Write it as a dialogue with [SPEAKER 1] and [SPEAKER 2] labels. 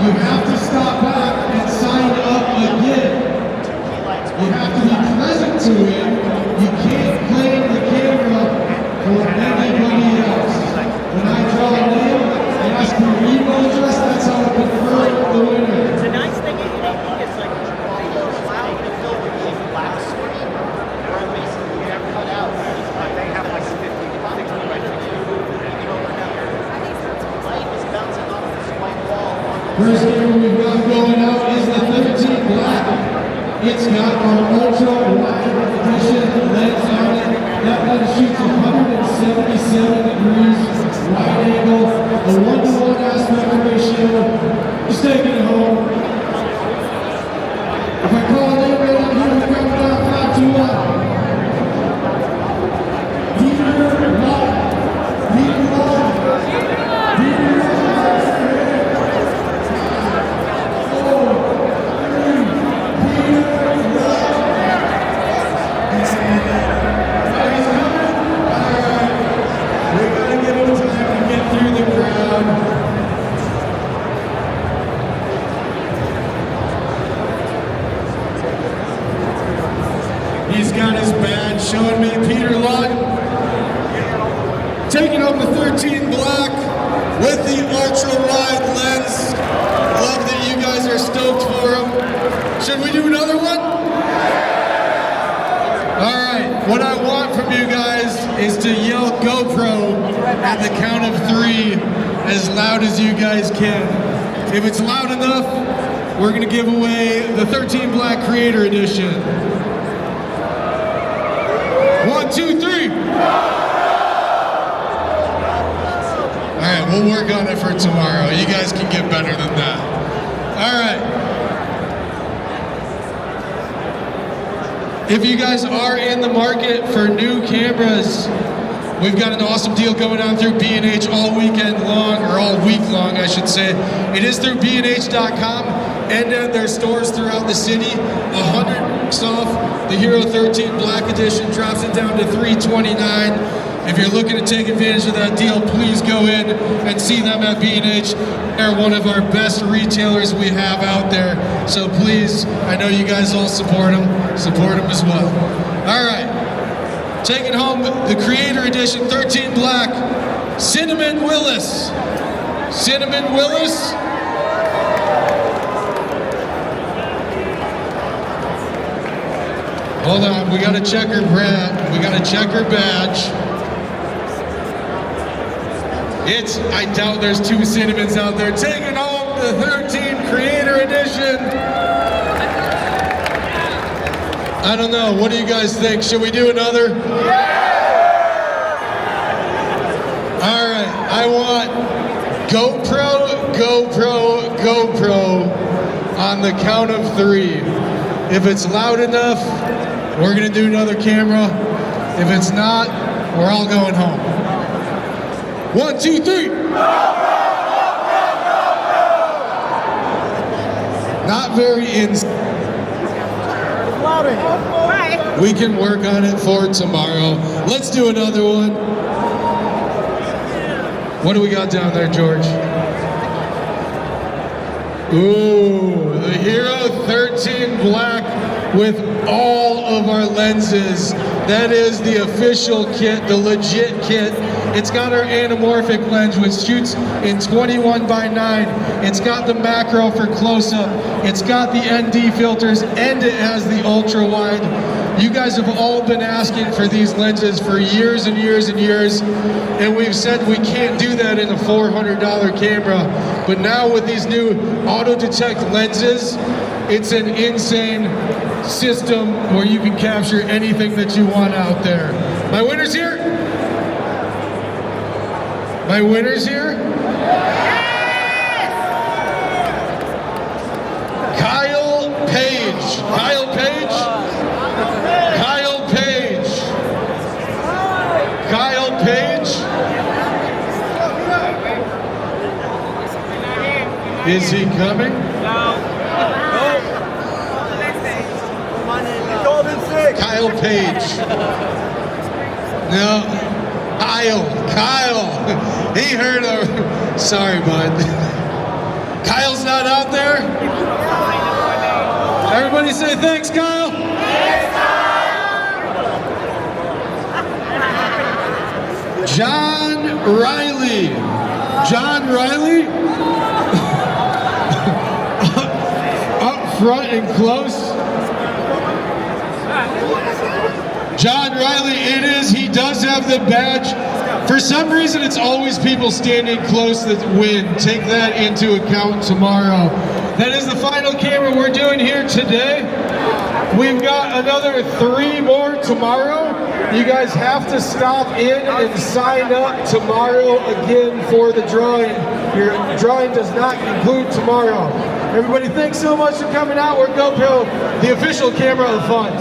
[SPEAKER 1] you have to stop back and sign up again. You have to be present to it. You can't claim the camera for anybody else. When I draw a name, I ask for your email address, that's how I confirm the winner.
[SPEAKER 2] The nice thing is, it's like they don't allow you to fill with the black screen, where basically you have cut out. They have like 50, 60 by 60. Light is bouncing off this white wall.
[SPEAKER 1] First camera we've got going out is the 13 Black. It's got our ultra-wide edition lens on it. That lens shoots 177 degrees wide angle, a 1-to-1 aspect ratio. Just take it home. If I call a name right out here, we come down 5 to 1. Peter Lott. Peter Lott. Peter Lott. He's got his badge showing me Peter Lott taking home the 13 Black with the ultra-wide lens. Love that you guys are stoked for him. Should we do another one? Alright, what I want from you guys is to yell GoPro at the count of 3 as loud as you guys can. If it's loud enough, we're going to give away the 13 Black Creator Edition. 1, 2, 3. Alright, we'll work on it for tomorrow. You guys can get better than that. Alright. If you guys are in the market for new cameras, we've got an awesome deal going on through B&H all weekend long, or all week long, I should say. It is through bnh.com and at their stores throughout the city. 100 off. The Hero 13 Black Edition drops it down to $329. If you're looking to take advantage of that deal, please go in and see them at B&H. They're one of our best retailers we have out there. So please, I know you guys all support them as well. All right, taking home the Creator Edition 13 Black, Cinnamon Willis. Cinnamon Willis. Hold on, we gotta check her badge. I doubt there's 2 Cinnamons out there. Taking home the 13 Creator Edition. I don't know, what do you guys think? Should we do another? All right, I want GoPro, GoPro, GoPro on the count of 3. If it's loud enough, we're gonna do another camera. If it's not, we're all going home. 1, 2, 3. Not very We can work on it for tomorrow. Let's do another one. What do we got down there, George? Ooh, the Hero 13 Black with all of our lenses. That is the official kit, the legit kit. It's got our anamorphic lens, which shoots in 21:9. It's got the macro for close-up. It's got the ND filters, and it has the ultra-wide. You guys have all been asking for these lenses for years and years and years, and we've said we can't do that in a $400 camera. But now with these new auto-detect lenses, it's an insane system where you can capture anything that you want out there. My winner's here? My winner's here? Kyle Page. Kyle Page? Kyle Page. Kyle Page? Is he coming?
[SPEAKER 3] No.
[SPEAKER 1] Kyle Page. No. Kyle. He heard of. Sorry, bud. Kyle's not out there. Everybody say thanks, Kyle. John Riley. John Riley? Up front and close. John Riley, it is. He does have the badge. For some reason, it's always people standing close that win. Take that into account tomorrow. That is the final camera we're doing here today. We've got another 3 more tomorrow. You guys have to stop in and sign up tomorrow again for the drawing. Your drawing does not conclude tomorrow. Everybody, thanks so much for coming out. We're GoPro, the official camera of fun.